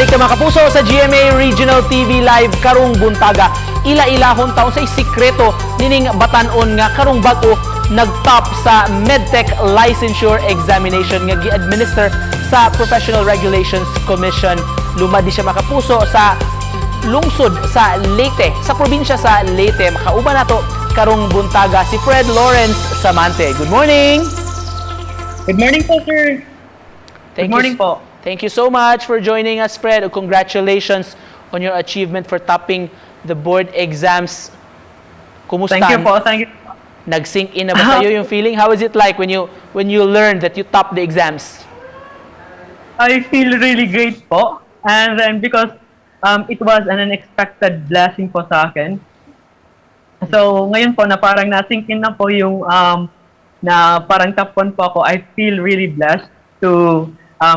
Balik ka mga kapuso sa GMA Regional TV Live karong buntaga. Ila-ilahon taon sa sikreto nining batan-on nga karong bag-o nagtop sa Medtech Licensure Examination nga gi-administer sa Professional Regulations Commission. Lumadi siya mga kapuso sa lungsod sa Leyte, sa probinsya sa Leyte. Makauban nato karong buntaga si Fred Lawrence Samante. Good morning! Good morning po, sir. Good morning po. Thank you so much for joining us, Fred. Congratulations on your achievement for topping the board exams. Kumusta? Thank you po. Thank you. Nag-sink in na ba sa'yo yung feeling? How is it like when you learned that you topped the exams? I feel really great po. And then because it was an unexpected blessing po sa akin. So ngayon po na parang na-sink in na po yung na parang top 1 po ako, I feel really blessed to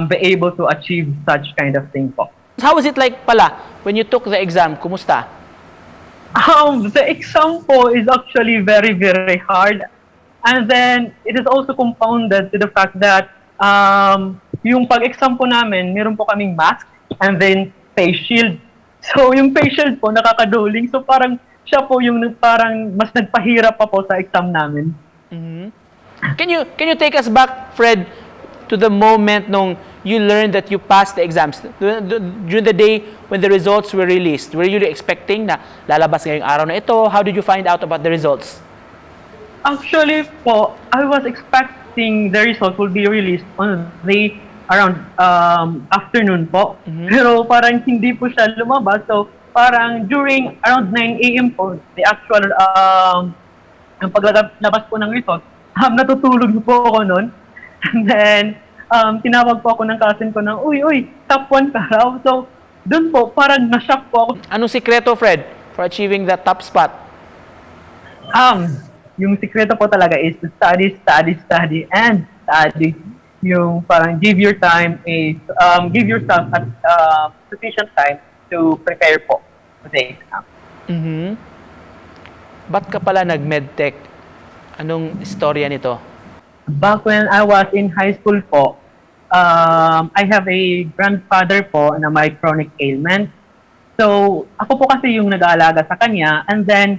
be able to achieve such kind of thing po. How was it like pala when you took the exam? Kumusta? The exam po is actually very, very hard. And then, it is also compounded to the fact that yung pag-exam po namin, meron po kaming mask and then face shield. So, yung face shield po, nakakaduling. So, parang siya po yung parang mas nagpahirap pa po sa exam namin. Mm-hmm. Can you take us back, Fred, to the moment nung you learned that you passed the exams? During the day when the results were released, were you really expecting na lalabas ngayong araw na ito? How did you find out about the results? Actually po, I was expecting the result will be released on the around afternoon po. Mm-hmm. Pero parang hindi po siya lumabas. So parang during around 9 a.m. po, the actual ang paglabas po ng result, natutulog po ako noon. And then, tinawag po ako ng cousin ko na, uy, top 1 ka raw. So, dun po, parang na-shock po ako. Anong sikreto, Fred, for achieving that top spot? Yung sikreto po talaga is to study, and study. Yung parang give yourself at sufficient time to prepare po for the exam. Mm-hmm. Ba't ka pala nag-medtech? Anong istorya nito? Back when I was in high school po, I have a grandfather po na may chronic ailment. So, ako po kasi yung nag-aalaga sa kanya. And then,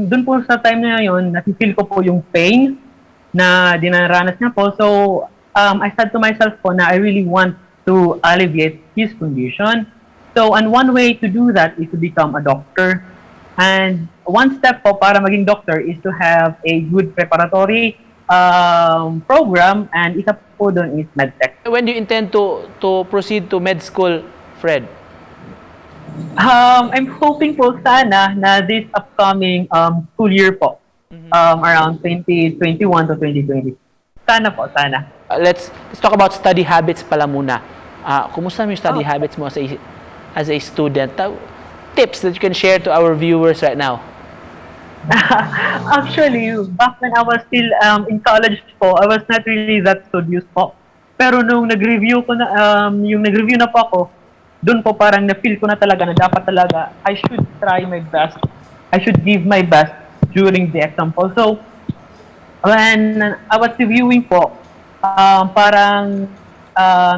dun po sa time na yun, nafe-feel ko po yung pain na dinaranas niya po. So, I said to myself po na I really want to alleviate his condition. So, and one way to do that is to become a doctor. And one step po para maging doctor is to have a good preparatory program, and isa po doon is medtech. When do you intend to proceed to med school, Fred? I'm hoping po sana na this upcoming school year po, around 2021 to 2020. Sana po, sana. Let's talk about study habits pala muna. Kumusta mo yung study habits mo as a student? Tips that you can share to our viewers right now. Actually, back when I was still in college po, I was not really that studious po. Pero nung nag-review ko na, yung nag-review na po ako, doon po parang na-feel ko na talaga na dapat talaga I should try my best. I should give my best during the exam po. So, when I was reviewing po, parang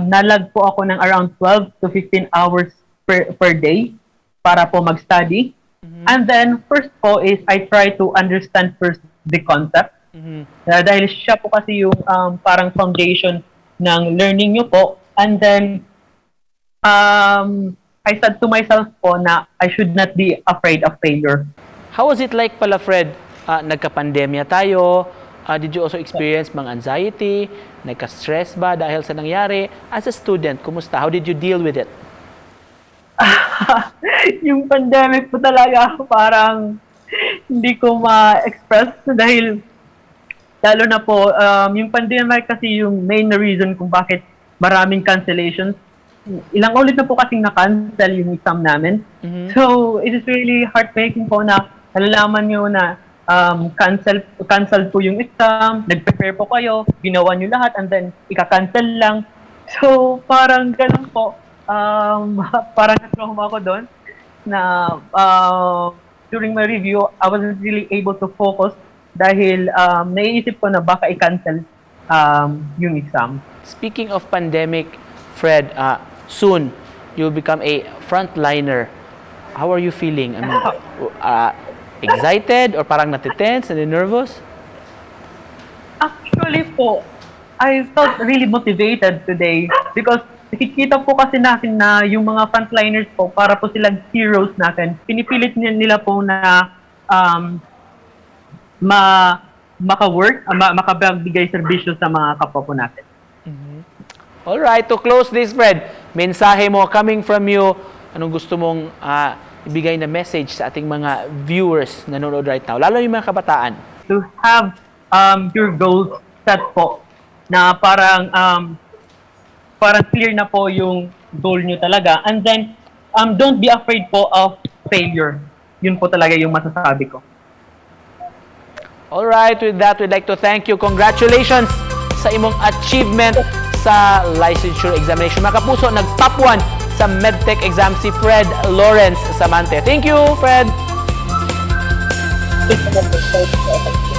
nalag po ako ng around 12 to 15 hours per day para po mag-study. Mm-hmm. And then, first po is I try to understand first the concept. Mm-hmm. Dahil siya po kasi yung parang foundation ng learning nyo po. And then, I said to myself po na I should not be afraid of failure. How was it like pala, Fred? Nagka-pandemya tayo. Did you also experience mga anxiety? Nagka-stress ba dahil sa nangyari? As a student, kumusta? How did you deal with it? Yung pandemic po talaga parang hindi ko ma-express dahil lalo na po yung pandemic kasi yung main reason kung bakit maraming cancellations. Ilang ulit na po kasing na-cancel yung exam namin. Mm-hmm. So, it is really heartbreaking po na nalalaman nyo na cancel po yung exam, nag-prepare po kayo, ginawa nyo lahat, and then ika-cancel lang. So, parang ganun po. Parang na-trauma ako doon na during my review, I wasn't really able to focus dahil naiisip ko na baka i-cancel yung exam. Speaking of pandemic, Fred, soon you'll become a frontliner. How are you feeling? I mean, excited or parang natitense and nervous? Actually po, I felt really motivated today because nakikita po kasi natin na yung mga frontliners po, para po silang heroes natin. Pinipilit nila po na maka-work, makapagbigay serbisyo sa mga kapwa po natin. Alright, to close this, Fred, mensahe mo coming from you, anong gusto mong ibigay na message sa ating mga viewers na nanonood right now, lalo yung mga kabataan? To have your goals set po, na parang clear na po yung goal nyo talaga. And then, don't be afraid po of failure. Yun po talaga yung masasabi ko. Alright, with that, we'd like to thank you. Congratulations sa imong achievement sa licensure examination. Mga kapuso, nag-top 1 sa MedTech exam si Fred Lawrence Samante. Thank you, Fred! Thank you.